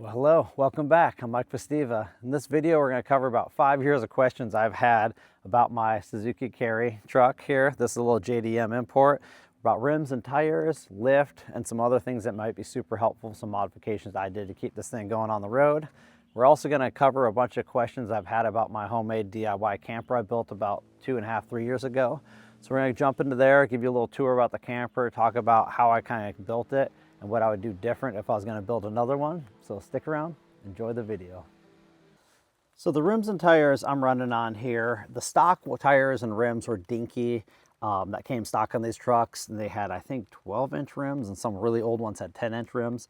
Well, hello, welcome back. I'm Mike Festiva. In this video, we're going to cover about 5 years of questions I've had about my Suzuki Carry truck here. This is a little JDM import about rims and tires, lift, and some other things that might be super helpful, some modifications I did to keep this thing going on the road. We're also going to cover a bunch of questions I've had about my homemade DIY camper I built about 2.5, 3 years ago. So we're going to jump into there, give you a little tour about the camper, talk about how I kind of built it, and what I would do different if I was going to build another one. So stick around, enjoy the video. So the rims and tires I'm running on here, the stock tires and rims were dinky. That came stock on these trucks, and they had, I think, 12-inch rims, and some really old ones had 10-inch rims.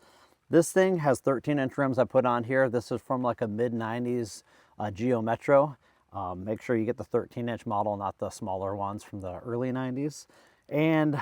This thing has 13-inch rims I put on here. This is from like a mid-90s 𝗣𝗶𝗱 𝗔𝗳𝗳𝗶𝗍. Make sure you get the 13-inch model, not the smaller ones from the early 90s. And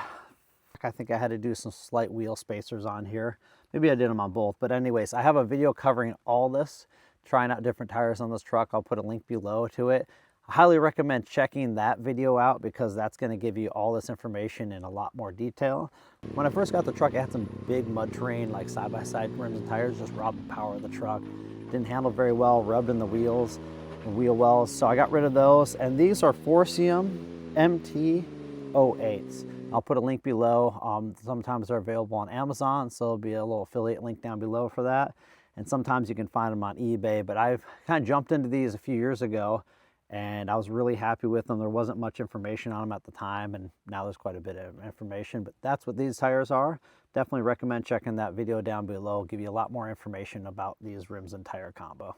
I think I had to do some slight wheel spacers on here. Maybe I did them on both, but anyways, I have a video covering all this, trying out different tires on this truck. I'll put a link below to it. I highly recommend checking that video out because that's going to give you all this information in a lot more detail. When I first got the truck, it had some big mud terrain, like side-by-side rims and tires, just robbed the power of the truck. Didn't handle very well, rubbed in the wheels and wheel wells, so I got rid of those. And these are 𝗄𝐶𝐶 MT-08s. I'll put a link below. Sometimes they're available on Amazon, so there'll be a little affiliate link down below for that. And sometimes you can find them on eBay, but I've kind of jumped into these a few years ago, and I was really happy with them. There wasn't much information on them at the time, and now there's quite a bit of information, but that's what these tires are. Definitely recommend checking that video down below. It'll give you a lot more information about these rims and tire combo.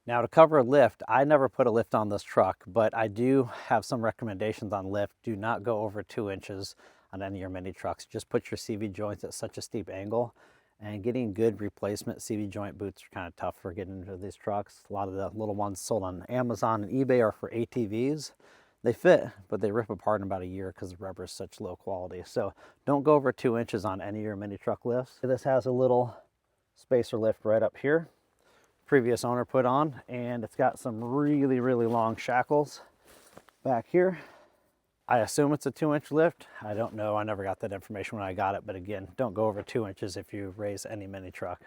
Now, to cover a lift, I never put a lift on this truck, but I do have some recommendations on lift. Do not go over 2 inches on any of your mini trucks. Just put your CV joints at such a steep angle, and getting good replacement CV joint boots are kind of tough for getting into these trucks. A lot of the little ones sold on Amazon and eBay are for ATVs. They fit, but they rip apart in about a year because the rubber is such low quality. So don't go over 2 inches on any of your mini truck lifts. This has a little spacer lift right up here. Previous owner put on, and it's got some really long shackles back here. I assume it's a 2-inch lift. I don't know, I never got that information when I got it, but again, don't go over 2 inches if you raise any mini truck.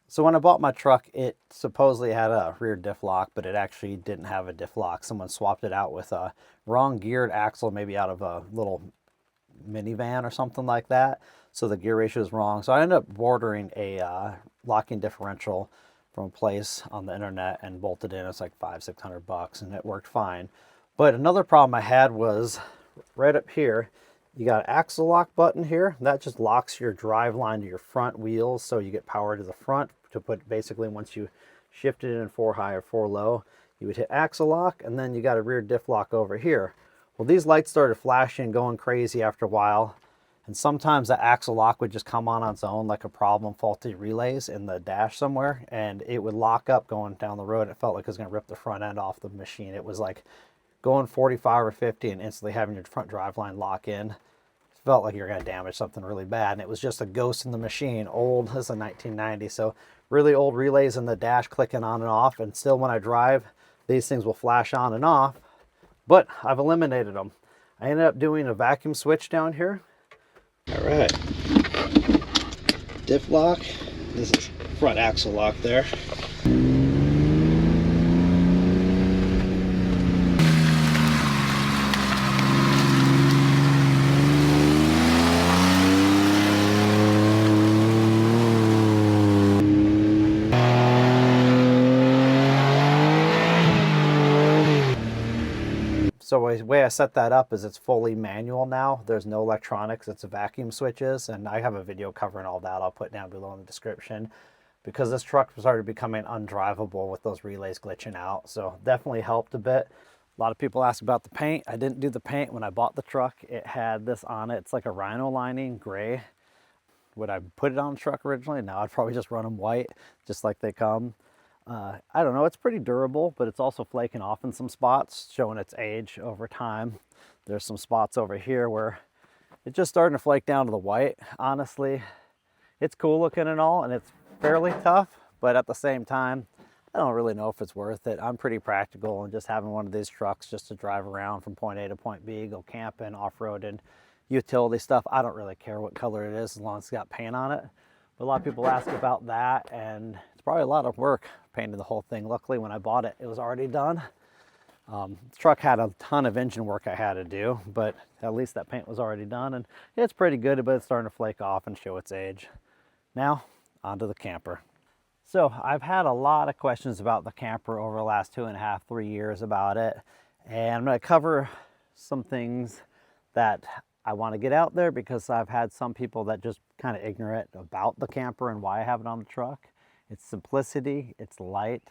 So when I bought my truck, it supposedly had a rear diff lock, but it actually didn't have a diff lock. Someone swapped it out with a wrong geared axle, maybe out of a little minivan or something like that. So the gear ratio is wrong. So I ended up ordering a locking differential from a place on the internet and bolted in. It's like $500-600 and it worked fine. But another problem I had was right up here, you got an axle lock button here. That just locks your drive line to your front wheels, so you get power to the front to put, basically once you shift it in 4 high or 4 low, you would hit axle lock, and then you got a rear diff lock over here. Well, these lights started flashing, going crazy after a while. And sometimes the axle lock would just come on its own, like a problem, faulty relays in the dash somewhere, and it would lock up going down the road. It felt like it was going to rip the front end off the machine. It was like going 45 or 50 and instantly having your front drive line lock in. It felt like you were going to damage something really bad, and it was just a ghost in the machine. Old, this is a 1990, so really old relays in the dash clicking on and off, and still when I drive, these things will flash on and off, but I've eliminated them. I ended up doing a vacuum switch down here. All right, diff lock. This is front axle lock there. So the way I set that up is it's fully manual now. There's no electronics, it's vacuum switches, and I have a video covering all that I'll put down below in the description, because this truck started becoming undrivable with those relays glitching out. So definitely helped a bit. A lot of people ask about the paint. I didn't do the paint when I bought the truck. It had this on it. It's like a rhino lining, gray. Would I put it on the truck originally? No, I'd probably just run them white, just like they come. I don't know, it's pretty durable, but it's also flaking off in some spots, showing its age over time. There's some spots over here where it's just starting to flake down to the white. Honestly, it's cool looking and all, and it's fairly tough, but at the same time, I don't really know if it's worth it. I'm pretty practical, and just having one of these trucks just to drive around from point A to point B, go camping, off-roading, utility stuff. I don't really care what color it is as long as it's got paint on it. But a lot of people ask about that, and it's probably a lot of work painting the whole thing. Luckily, when I bought it, it was already done. The truck had a ton of engine work I had to do, but at least that paint was already done, and it's pretty good, but it's starting to flake off and show its age. Now, onto the camper. So I've had a lot of questions about the camper over the last 2.5, 3 years about it, and I'm going to cover some things that I want to get out there because I've had some people that just kind of ignorant about the camper and why I have it on the truck. It's simplicity, it's light,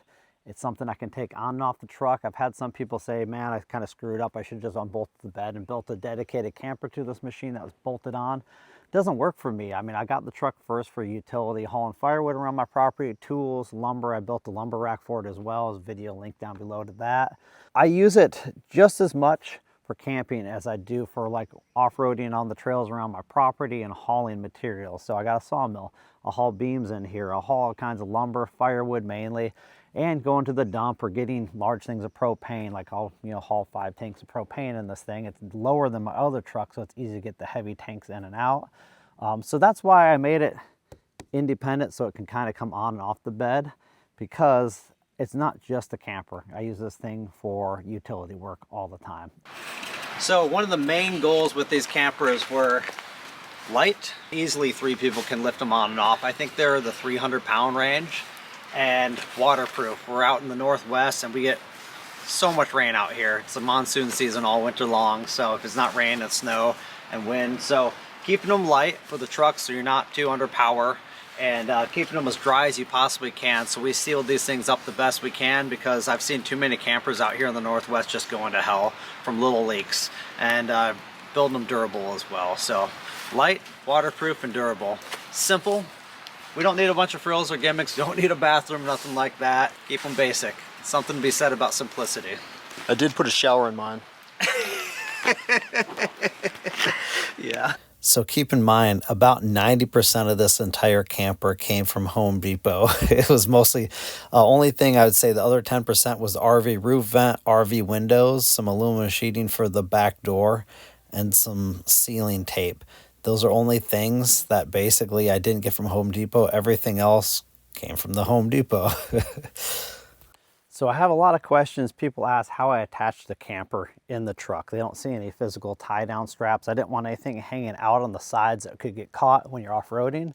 it's something I can take on and off the truck. I've had some people say, man, I kind of screwed up. I should just unbolt the bed and built a dedicated camper to this machine that was bolted on. It doesn't work for me. I mean, I got the truck first for utility, hauling firewood around my property, tools, lumber. I built a lumber rack for it as well. There's a video link down below to that. I use it just as much for camping as I do for like off-roading on the trails around my property and hauling materials. So I got a sawmill. I'll haul beams in here. I'll haul all kinds of lumber, firewood mainly, and going to the dump or getting large things of propane. Like I'll haul 5 tanks of propane in this thing. It's lower than my other truck, so it's easy to get the heavy tanks in and out. So that's why I made it independent, so it can kind of come on and off the bed, because it's not just a camper. I use this thing for utility work all the time. So one of the main goals with these campers were light. Easily 3 people can lift them on and off. I think they're the 300-pound range, and waterproof. We're out in the Northwest and we get so much rain out here. It's the monsoon season all winter long, so if it's not rain, it's snow and wind. So keeping them light for the truck so you're not too under power, and keeping them as dry as you possibly can. So we sealed these things up the best we can, because I've seen too many campers out here in the Northwest just going to hell from little leaks, and building them durable as well. So light, waterproof, and durable. Simple. We don't need a bunch of frills or gimmicks. Don't need a bathroom, nothing like that. Keep them basic. Something to be said about simplicity. I did put a shower in mine. Yeah. So keep in mind, about 90% of this entire camper came from Home Depot. It was mostly, only thing I would say the other 10% was RV roof vent, RV windows, some aluminum sheeting for the back door, and some ceiling tape. Those are only things that basically I didn't get from Home Depot. Everything else came from the Home Depot. So I have a lot of questions. People ask how I attach the camper in the truck. They don't see any physical tie-down straps. I didn't want anything hanging out on the sides that could get caught when you're off-roading.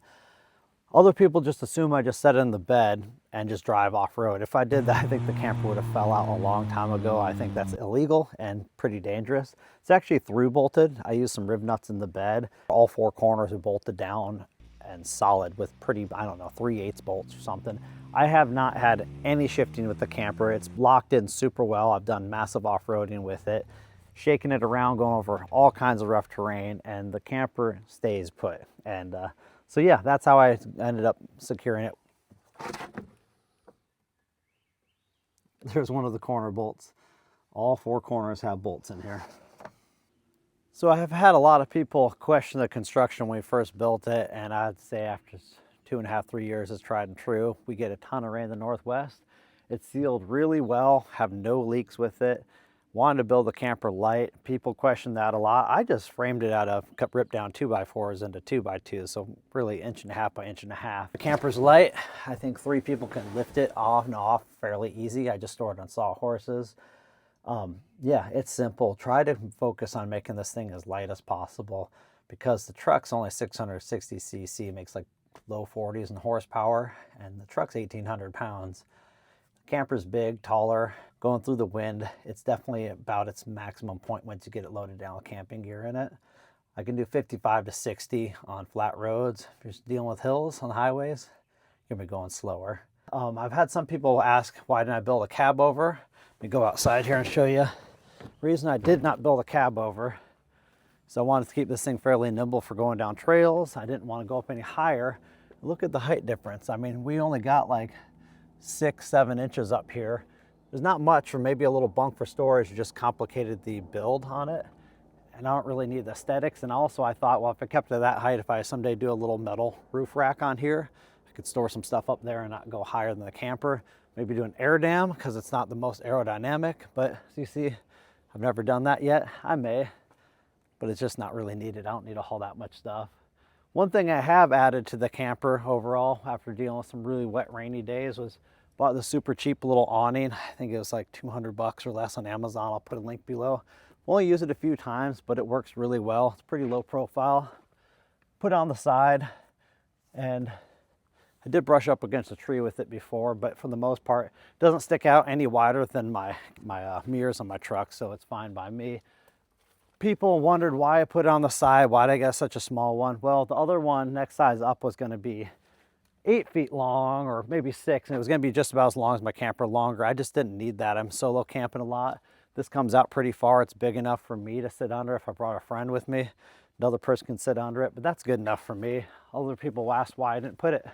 Other people just assume I just set it in the bed and just drive off-road. If I did that, I think the camper would have fell out a long time ago. I think that's illegal and pretty dangerous. It's actually through bolted. I used some rib nuts in the bed. All 4 corners are bolted down and solid with pretty, I don't know, 3/8 bolts or something. I have not had any shifting with the camper. It's locked in super well. I've done massive off-roading with it, shaking it around, going over all kinds of rough terrain, and the camper stays put. And so yeah, that's how I ended up securing it. There's one of the corner bolts. All 4 corners have bolts in here. So I have had a lot of people question the construction when we first built it, and I'd say after 2.5, 3 years it's tried and true. We get a ton of rain in the Northwest. It's sealed really well, have no leaks with it. Wanted to build the camper light. People question that a lot. I just framed it out of ripped down 2x4s into 2x2s, so really 1.5 by 1.5. The camper's light. I think 3 people can lift it off and off fairly easy. I just stored it on sawhorses. Yeah, it's simple. Try to focus on making this thing as light as possible, because the truck's only 660 cc, makes like low 40s in horsepower, and the truck's 1,800 pounds. The camper's big, taller, going through the wind. It's definitely about its maximum point once you get it loaded down with camping gear in it. I can do 55 to 60 on flat roads. If you're dealing with hills on the highways, you're gonna be going slower. I've had some people ask, why didn't I build a cab over? Let me go outside here and show you. The reason I did not build a cab over is I wanted to keep this thing fairly nimble for going down trails. I didn't want to go up any higher. Look at the height difference. I mean, we only got like 6, 7 inches up here. There's not much, or maybe a little bunk for storage, just complicated the build on it. And I don't really need the aesthetics. And also I thought, well, if I kept it that height, if I someday do a little metal roof rack on here, I could store some stuff up there and not go higher than the camper. Maybe do an air dam, because it's not the most aerodynamic, but as you see, I've never done that yet. I may, but it's just not really needed. I don't need to haul that much stuff. One thing I have added to the camper overall after dealing with some really wet, rainy days was bought the super cheap little awning. I think it was like 200 bucks or less on Amazon. I'll put a link below. I've only used it a few times, but it works really well. It's pretty low profile. Put it on the side, and I did brush up against a tree with it before, but for the most part, it doesn't stick out any wider than my mirrors on my truck, so it's fine by me. People wondered why I put it on the side. Why did I get such a small one? Well, the other one next size up was going to be 8 feet long, or maybe 6, and it was going to be just about as long as my camper, longer. I just didn't need that. I'm solo camping a lot. This comes out pretty far. It's big enough for me to sit under if I brought a friend with me. Another person can sit under it, but that's good enough for me. Other people asked why I didn't put it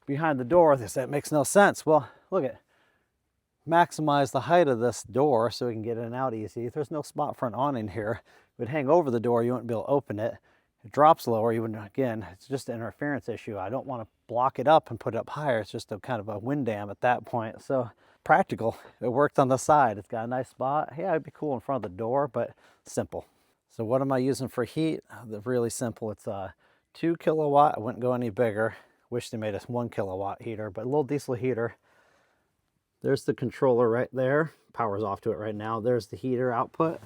behind the door. They said it makes no sense. Well, look at, maximize the height of this door so we can get in and out easy. There's no spot for an awning here. It would hang over the door, you wouldn't be able to open it. It drops lower, you wouldn't, again, it's just an interference issue. I don't want to block it up and put it up higher. It's just a kind of a wind dam at that point. So practical. It worked on the side. It's got a nice spot. Yeah, it'd be cool in front of the door, but simple. So what am I using for heat? Really simple. It's a 2 kilowatt. I wouldn't go any bigger. Wish they made us 1 kilowatt heater, but a little diesel heater. There's the controller right there. Power's off to it right now. There's the heater output.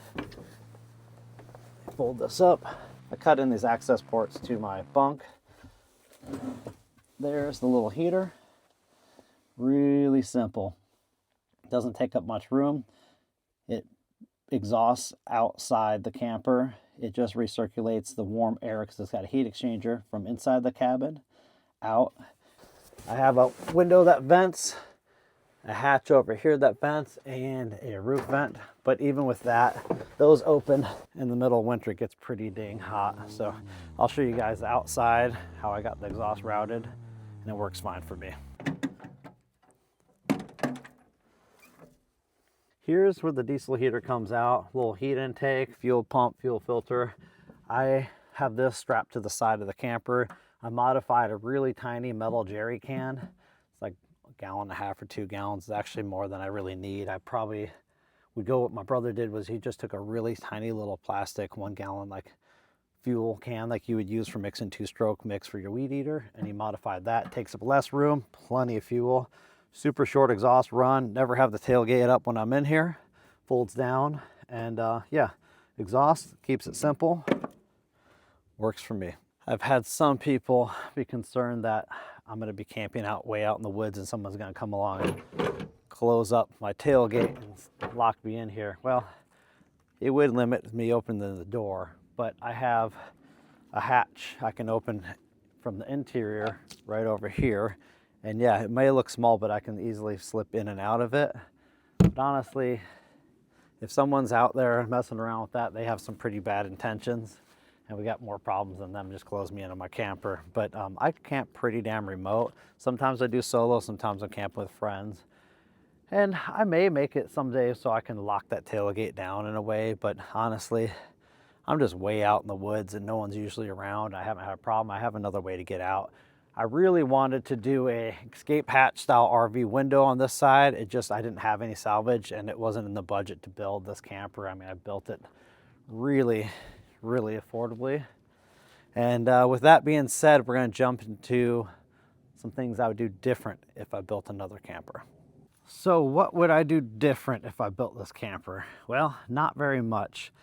Fold this up. I cut in these access ports to my bunk. There's the little heater. Really simple. Doesn't take up much room. It exhausts outside the camper. It just recirculates the warm air because it's got a heat exchanger from inside the cabin out. I have a window that vents, a hatch over here that vents, and a roof vent. But even with that, those open in the middle of winter. It gets pretty dang hot. So I'll show you guys outside how I got the exhaust routed, and it works fine for me. Here's where the diesel heater comes out. Little heat intake, fuel pump, fuel filter. I have this strapped to the side of the camper. I modified a really tiny metal jerry can. It's like 1.5 gallons or 2 gallons. It's actually more than I really need. I probably would go, what my brother did was he just took a really tiny little plastic 1 gallon like fuel can like you would use for mixing 2-stroke mix for your weed eater, and he modified that. It takes up less room, plenty of fuel. Super short exhaust run, never have the tailgate up when I'm in here. Folds down, and yeah, exhaust, keeps it simple. Works for me. I've had some people be concerned that I'm gonna be camping out way out in the woods and someone's gonna come along and close up my tailgate and lock me in here. Well, it would limit me opening the door, but I have a hatch I can open from the interior right over here. And yeah, it may look small, but I can easily slip in and out of it. But honestly, if someone's out there messing around with that, they have some pretty bad intentions, and we got more problems than them just close me into my camper. But I camp pretty damn remote. Sometimes I do solo, sometimes I camp with friends. And I may make it someday so I can lock that tailgate down in a way, but honestly, I'm just way out in the woods and no one's usually around. I haven't had a problem. I have another way to get out. I really wanted to do a escape hatch style RV window on this side. I didn't have any salvage, and it wasn't in the budget to build this camper. I mean, I built it really, really affordably. And with that being said, we're gonna jump into some things I would do different if I built another camper. So what would I do different if I built this camper? Well, not very much.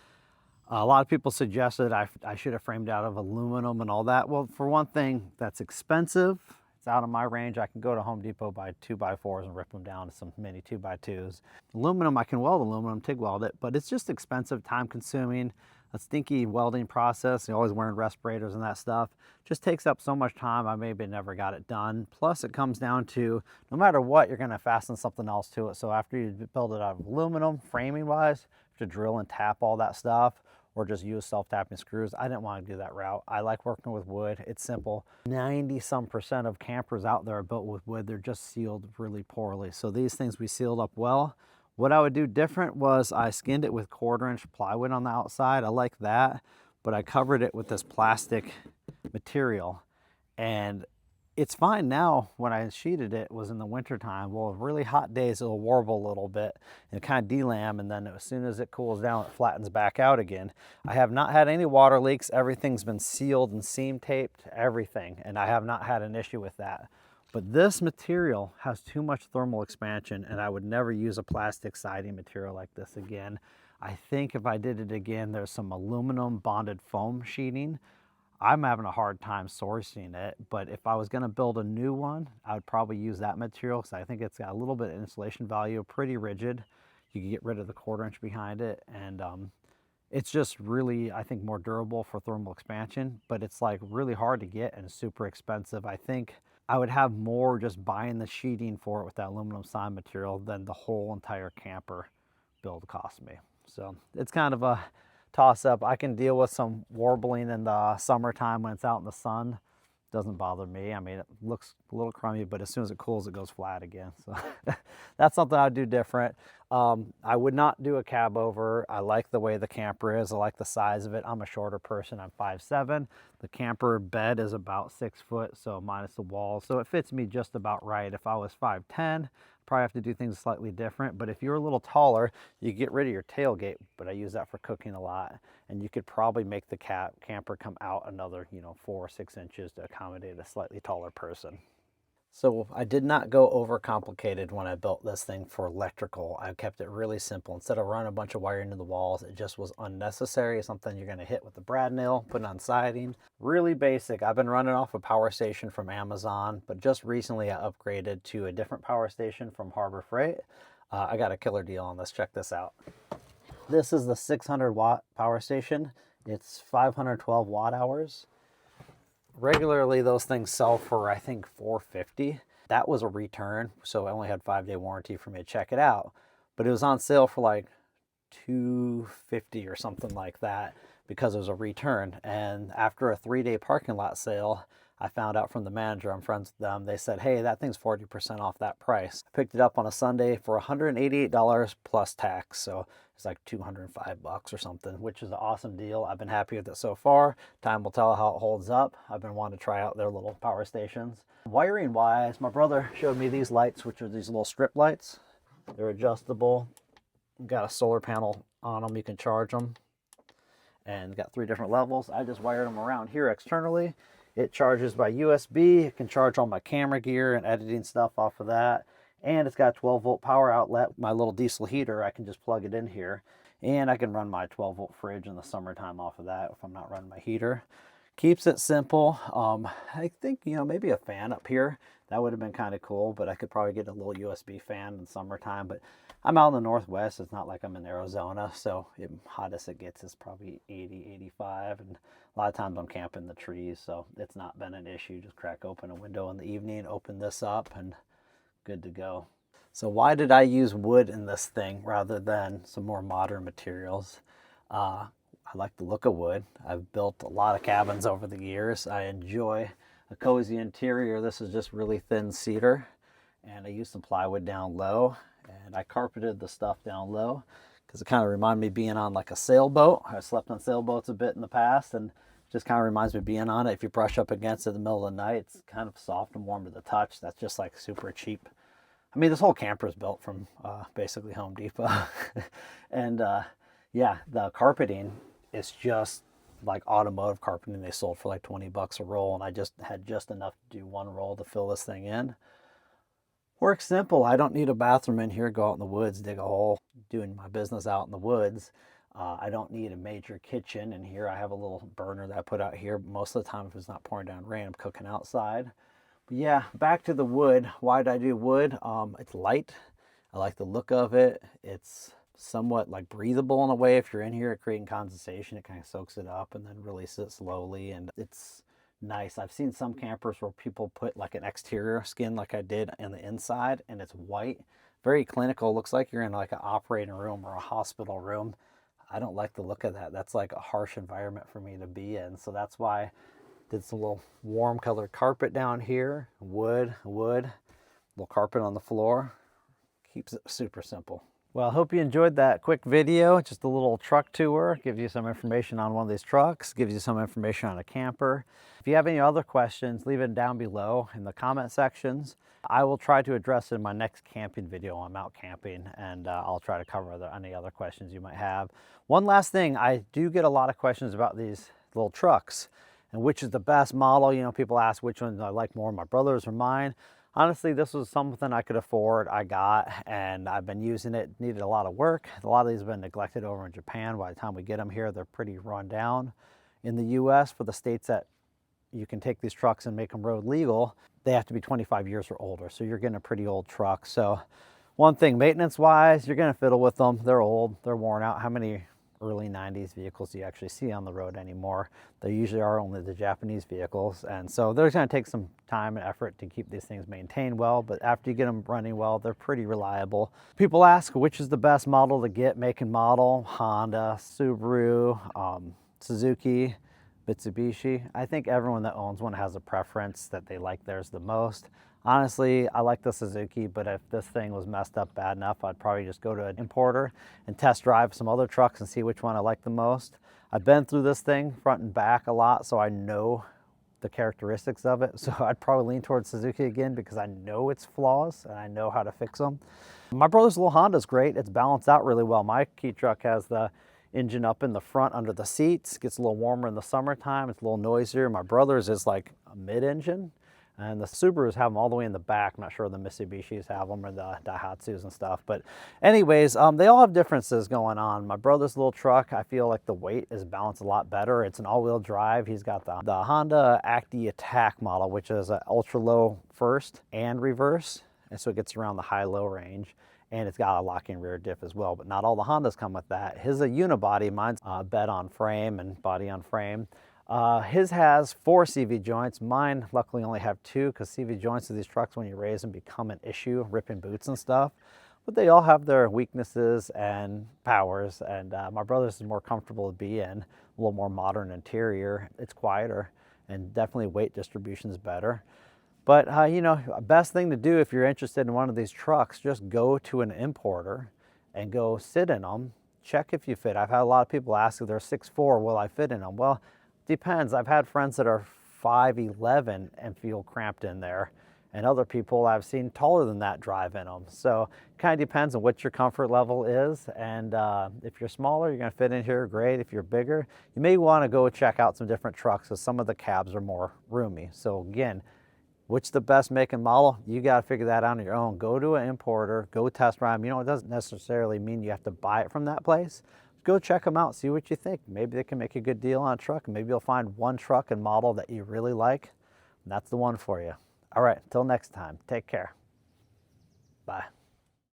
A lot of people suggested I should have framed out of aluminum and all that. Well, for one thing, that's expensive. It's out of my range. I can go to Home Depot, buy 2x4s and rip them down to some mini 2x2s. Aluminum, I can weld aluminum, TIG weld it, but it's just expensive, time consuming, a stinky welding process. You're always wearing respirators and that stuff. Just takes up so much time. I maybe never got it done. Plus it comes down to, no matter what, you're gonna fasten something else to it. So after you build it out of aluminum, framing wise, you have to drill and tap all that stuff, or just use self-tapping screws. I didn't want to do that route. I like working with wood. It's simple. 90% of campers out there are built with wood. They're just sealed really poorly. So these things we sealed up well. What I would do different was I skinned it with 1/4-inch plywood on the outside. I like that, but I covered it with this plastic material. And It's fine now. When I sheeted it was in the winter time. Well, really hot days, it'll warble a little bit and kind of delam, and then as soon as it cools down, it flattens back out again. I have not had any water leaks. Everything's been sealed and seam taped, everything, and I have not had an issue with that. But this material has too much thermal expansion, and I would never use a plastic siding material like this again. I think if I did it again, there's some aluminum bonded foam sheeting. I'm having a hard time sourcing it, but if I was going to build a new one, I would probably use that material because I think it's got a little bit of insulation value, pretty rigid. You can get rid of the 1/4 inch behind it, and it's just really, I think, more durable for thermal expansion, but it's like really hard to get and super expensive. I think I would have more just buying the sheeting for it with that aluminum siding material than the whole entire camper build cost me. So it's kind of a toss up. I can deal with some warbling in the summertime when it's out in the sun. Doesn't bother me. I mean, it looks a little crummy, but as soon as it cools, it goes flat again. So that's something I'd do different. I would not do a cab over. I like the way the camper is. I like the size of it. I'm a shorter person. I'm 5'7". The camper bed is about 6 foot, so minus the walls. So it fits me just about right. If I was 5'10", probably have to do things slightly different. But if you're a little taller, you get rid of your tailgate, but I use that for cooking a lot. And you could probably make the camper come out another, 4 or 6 inches to accommodate a slightly taller person. So I did not go overcomplicated when I built this thing for electrical. I kept it really simple. Instead of running a bunch of wire into the walls, it just was unnecessary. Something you're going to hit with the brad nail, putting on siding. Really basic. I've been running off a power station from Amazon, but just recently I upgraded to a different power station from 𝗣𝗶𝗱. I got a killer deal on this. Check this out. This is the 600 watt power station. It's 512 watt hours. Regularly, those things sell for, I think, $450. That was a return, so I only had 5-day warranty for me to check it out. But it was on sale for like $250 or something like that because it was a return. And after a 3-day parking lot sale, I found out from the manager, I'm friends with them, they said, hey, that thing's 40% off that price. I picked it up on a Sunday for $188 plus tax, so it's like $205 or something, which is an awesome deal. I've been happy with it so far. Time will tell how it holds up. I've been wanting to try out their little power stations. Wiring wise, my brother showed me these lights, which are these little strip lights. They're adjustable. Got a solar panel on them, you can charge them. And got 3 different levels. I just wired them around here externally. It charges by USB. It can charge all my camera gear and editing stuff off of that. And it's got a 12-volt power outlet. My little diesel heater, I can just plug it in here. And I can run my 12-volt fridge in the summertime off of that if I'm not running my heater. Keeps it simple. I think, maybe a fan up here. That would have been kind of cool, but I could probably get a little USB fan in the summertime. But I'm out in the Northwest. It's not like I'm in Arizona, so hottest it gets is probably 80, 85. And a lot of times I'm camping the trees, so it's not been an issue. Just crack open a window in the evening, open this up, and good to go. So why did I use wood in this thing rather than some more modern materials? I like the look of wood. I've built a lot of cabins over the years. I enjoy a cozy interior. This is just really thin cedar, and I used some plywood down low, and I carpeted the stuff down low because it kind of reminded me of being on like a sailboat. I slept on sailboats a bit in the past, and just kind of reminds me of being on it. If you brush up against it in the middle of the night, it's kind of soft and warm to the touch. That's just like super cheap. I mean, this whole camper is built from basically Home Depot. And yeah, the carpeting is just like automotive carpeting. They sold for like $20 a roll, and I just had just enough to do 1 roll to fill this thing in. Works simple. I don't need a bathroom in here. Go out in the woods, dig a hole, doing my business out in the woods. I don't need a major kitchen in here. I have a little burner that I put out here. Most of the time, if it's not pouring down rain, I'm cooking outside. But yeah, back to the wood. Why did I do wood? It's light. I like the look of it. It's somewhat like breathable in a way. If you're in here creating condensation, it kind of soaks it up and then releases it slowly, and it's nice. I've seen some campers where people put like an exterior skin like I did in the inside, and it's white. Very clinical. Looks like you're in like an operating room or a hospital room. I don't like the look of that. That's like a harsh environment for me to be in. So that's why I did some little warm colored carpet down here. Wood, little carpet on the floor. Keeps it super simple. Well, I hope you enjoyed that quick video. Just a little truck tour, gives you some information on one of these trucks, gives you some information on a camper. If you have any other questions, leave it down below in the comment sections. I will try to address it in my next camping video. I'm out camping, and I'll try to cover any other questions you might have. One last thing, I do get a lot of questions about these little trucks and which is the best model. You know, people ask which ones I like more, my brother's or mine. Honestly, this was something I could afford, I got, and I've been using it. Needed a lot of work. A lot of these have been neglected over in Japan. By the time we get them here, they're pretty run down. In the US, for the states that you can take these trucks and make them road legal, they have to be 25 years or older. So you're getting a pretty old truck. So one thing, maintenance-wise, you're gonna fiddle with them. They're old, they're worn out. How many early 90s vehicles do you actually see on the road anymore? They usually are only the Japanese vehicles, and so they're going to take some time and effort to keep these things maintained well, but after you get them running well, they're pretty reliable. People ask which is the best model to get, make and model. Honda, Subaru, Suzuki, Mitsubishi. I think everyone that owns one has a preference that they like theirs the most. Honestly, I like the Suzuki, but if this thing was messed up bad enough, I'd probably just go to an importer and test drive some other trucks and see which one I like the most. I've been through this thing front and back a lot, so I know the characteristics of it. So I'd probably lean towards Suzuki again because I know its flaws and I know how to fix them. My brother's little Honda's great. It's balanced out really well. My Key truck has the engine up in the front under the seats. Gets a little warmer in the summertime. It's a little noisier. My brother's is like a mid-engine. And the Subarus have them all the way in the back. I'm not sure the Mitsubishis have them or the Daihatsus and stuff. But anyways, they all have differences going on. My brother's little truck, I feel like the weight is balanced a lot better. It's an all-wheel drive. He's got the Honda Acti Attack model, which is an ultra-low first and reverse. And so it gets around the high-low range. And it's got a locking rear diff as well. But not all the Hondas come with that. His is a unibody. Mine's bed on frame and body on frame. His has 4 CV joints. Mine luckily only have 2 because CV joints of these trucks, when you raise them, become an issue, ripping boots and stuff. But they all have their weaknesses and powers, and my brother's is more comfortable to be in, a little more modern interior. It's quieter, and definitely weight distribution is better. But you know, best thing to do if you're interested in one of these trucks, just go to an importer and go sit in them. Check if you fit. I've had a lot of people ask if they're 6'4", will I fit in them? Well, depends. I've had friends that are 5'11" and feel cramped in there, and other people I've seen taller than that drive in them. So it kind of depends on what your comfort level is, and if you're smaller, you're going to fit in here great. If you're bigger, you may want to go check out some different trucks because some of the cabs are more roomy. So again, which the best make and model, you got to figure that out on your own. Go to an importer, go test drive them. You know, it doesn't necessarily mean you have to buy it from that place. Go check them out, see what you think. Maybe they can make a good deal on a truck. Maybe you'll find one truck and model that you really like, and that's the one for you. All right, until next time, take care. Bye.